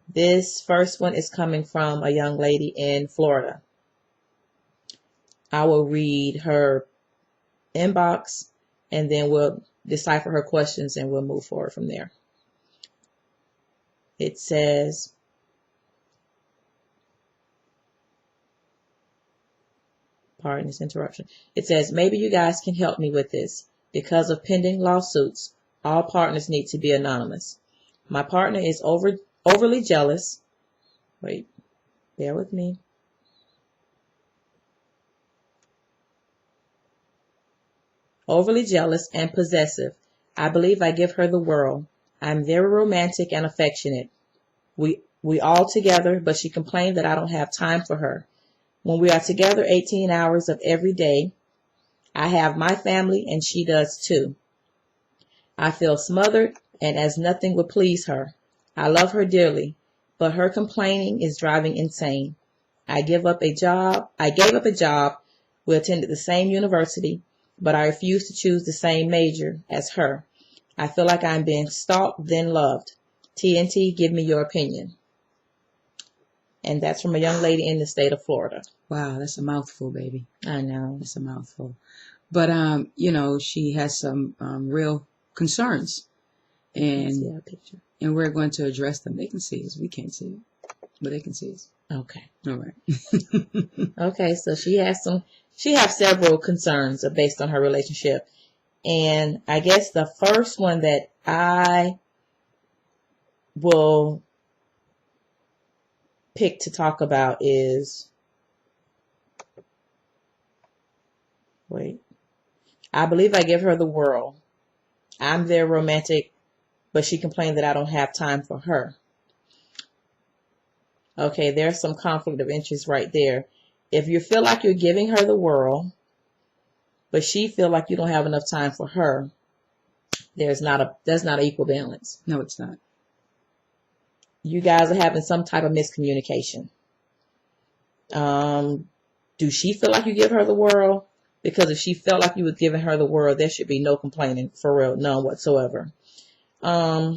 This first one is coming from a young lady in Florida. I will read her inbox and then we'll decipher her questions and we'll move forward from there. It says, pardon this interruption. It says, maybe you guys can help me with this. Because of pending lawsuits, all partners need to be anonymous. My partner is overly jealous. Wait, bear with me. Overly jealous and possessive. I believe I give her the world. I'm very romantic and affectionate. We all together, but she complained that I don't have time for her. When we are together 18 hours of every day, I have my family and she does too. I feel smothered and as nothing would please her. I love her dearly, but her complaining is driving insane. I gave up a job. We attended the same university, but I refuse to choose the same major as her. I feel like I'm being stalked, then loved. TNT, give me your opinion. And that's from a young lady in the state of Florida. Wow, that's a mouthful, baby. I know. That's a mouthful. But, she has some real concerns. And we're going to address them. They can see us. We can't see it, but they can see us. Okay. All right. Okay, so she has several concerns based on her relationship. And I guess the first one that I will pick to talk about is, I believe I give her the world. I'm very romantic, but she complained that I don't have time for her. Okay, there's some conflict of interest right there. If you feel like you're giving her the world, but she feel like you don't have enough time for her, that's not an equal balance. No, it's not. You guys are having some type of miscommunication. Do she feel like you give her the world? Because if she felt like you was giving her the world, there should be no complaining, for real, none whatsoever. What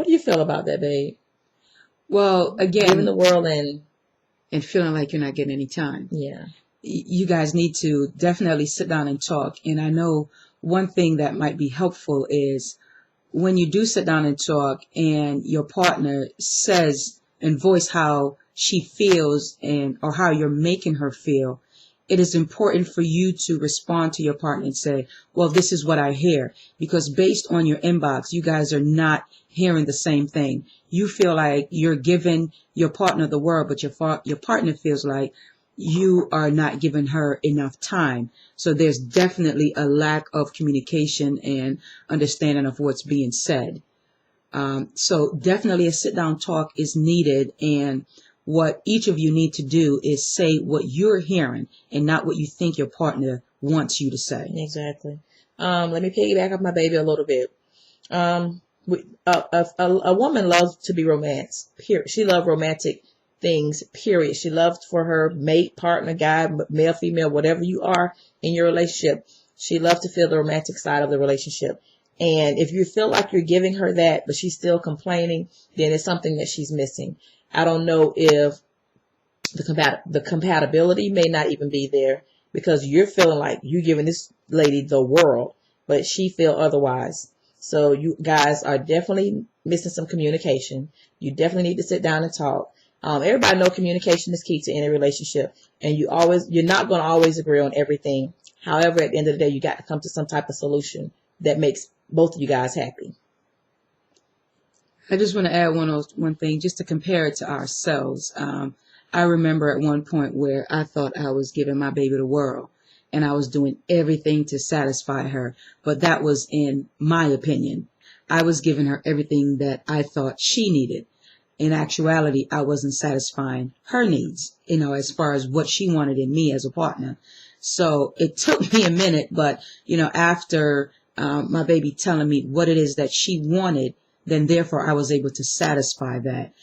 do you feel about that, babe? Well, again, giving the world and feeling like you're not getting any time. Yeah. You guys need to definitely sit down and talk. And I know one thing that might be helpful is when you do sit down and talk and your partner says and voice how she feels or how you're making her feel, it is important for you to respond to your partner and say, well, this is what I hear. Because based on your inbox, you guys are not hearing the same thing. You feel like you're giving your partner the world, but your partner feels like you are not giving her enough time. So there's definitely a lack of communication and understanding of what's being said. So definitely a sit-down talk is needed. And what each of you need to do is say what you're hearing and not what you think your partner wants you to say. Exactly. Let me piggyback off my baby a little bit. A woman loves to be romanced. Period. She loves romantic things, period. She loves for her mate, partner, guy, male, female, whatever you are in your relationship. She loves to feel the romantic side of the relationship. And if you feel like you're giving her that, but she's still complaining, then it's something that she's missing. I don't know if the compatibility may not even be there because you're feeling like you're giving this lady the world, but she feel otherwise. So you guys are definitely missing some communication. You definitely need to sit down and talk. Everybody know communication is key to any relationship, and you're not going to always agree on everything. However, at the end of the day, you got to come to some type of solution that makes both of you guys happy. I just want to add one thing just to compare it to ourselves. I remember at one point where I thought I was giving my baby the world and I was doing everything to satisfy her. But that was in my opinion. I was giving her everything that I thought she needed. In actuality, I wasn't satisfying her needs, as far as what she wanted in me as a partner. So it took me a minute, but, after my baby telling me what it is that she wanted, then therefore I was able to satisfy that.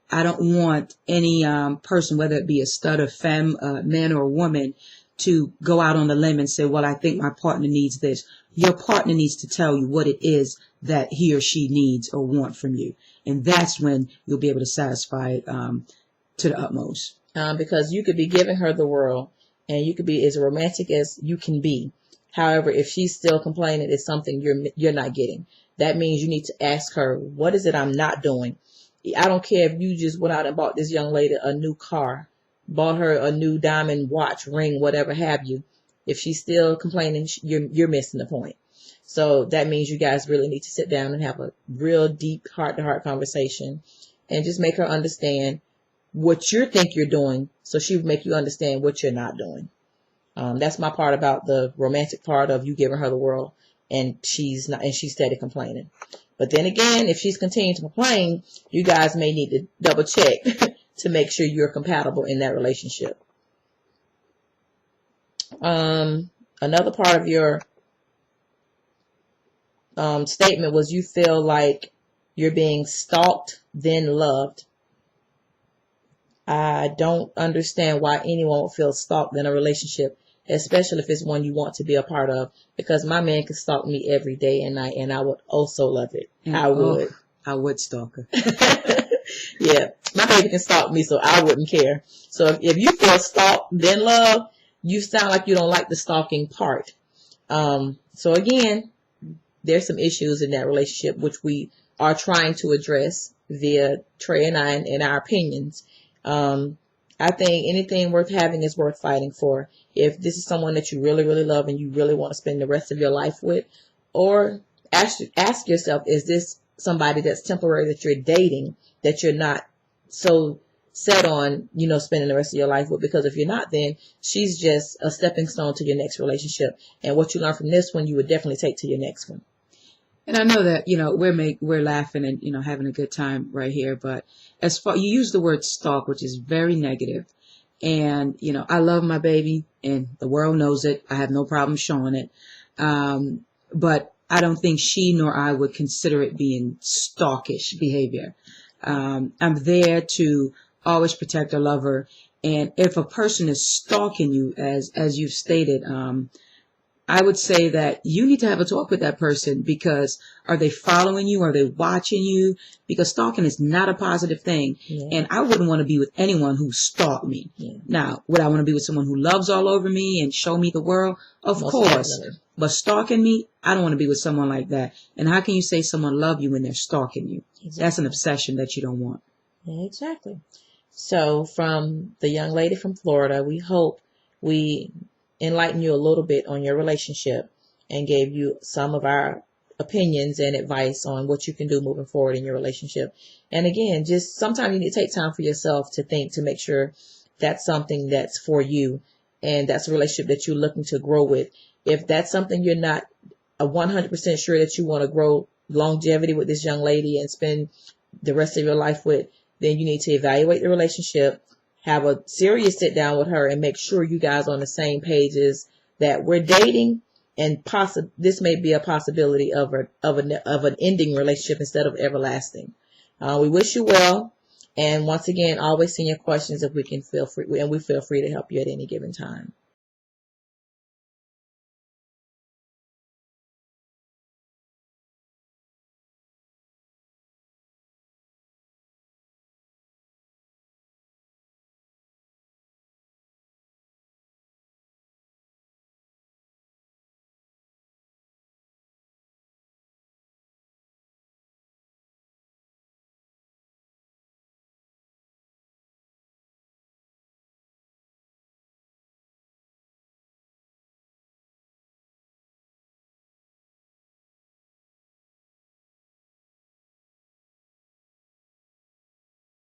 I don't want any person, whether it be a stud or femme, man or woman, to go out on the limb and say, well, I think my partner needs this. Your partner needs to tell you what it is that he or she needs or want from you. And that's when you'll be able to satisfy it to the utmost. Because you could be giving her the world and you could be as romantic as you can be. However, if she's still complaining, it's something you're not getting. That means you need to ask her, what is it I'm not doing? I don't care if you just went out and bought this young lady a new car, bought her a new diamond watch, ring, whatever have you. If she's still complaining, you're missing the point. So that means you guys really need to sit down and have a real deep heart-to-heart conversation and just make her understand what you think you're doing, so she would make you understand what you're not doing. That's my part about the romantic part of you giving her the world and she's steady complaining. But then again, if she's continuing to complain, you guys may need to double check to make sure you're compatible in that relationship. Another part of your statement was you feel like you're being stalked, then loved. I don't understand why anyone would feel stalked in a relationship, especially if it's one you want to be a part of, because my man could stalk me every day and night, and I would also love it. I would stalk her. Yeah, my baby can stalk me, so I wouldn't care. So if you feel stalked, then love, you sound like you don't like the stalking part. So again, there's some issues in that relationship, which we are trying to address via Trey and I and our opinions. I think anything worth having is worth fighting for. If this is someone that you really, really love and you really want to spend the rest of your life with, or ask yourself, is this somebody that's temporary that you're dating, that you're not so set on, spending the rest of your life with? Because if you're not, then she's just a stepping stone to your next relationship. And what you learn from this one, you would definitely take to your next one. And I know that, we're laughing and, having a good time right here. But as far, you use the word stalk, which is very negative. And, I love my baby and the world knows it. I have no problem showing it. But I don't think she nor I would consider it being stalkish behavior. I'm there to always protect or love her. And if a person is stalking you, as you've stated, I would say that you need to have a talk with that person, because are they following you? Are they watching you? Because stalking is not a positive thing. Yeah. And I wouldn't want to be with anyone who stalked me. Yeah. Now, would I want to be with someone who loves all over me and show me the world? Of course. Definitely. But stalking me, I don't want to be with someone like that. And how can you say someone love you when they're stalking you? Exactly. That's an obsession that you don't want. Yeah, exactly. So from the young lady from Florida, we hope we enlighten you a little bit on your relationship and gave you some of our opinions and advice on what you can do moving forward in your relationship. And again, just sometimes you need to take time for yourself to think, to make sure that's something that's for you and that's a relationship that you're looking to grow with. If that's something you're not 100% sure that you want to grow longevity with this young lady and spend the rest of your life with, then you need to evaluate the relationship, have a serious sit down with her, and make sure you guys are on the same pages that we're dating, and this may be a possibility of an ending relationship instead of everlasting. We wish you well, and once again, always send your questions if we can feel free, and we feel free to help you at any given time.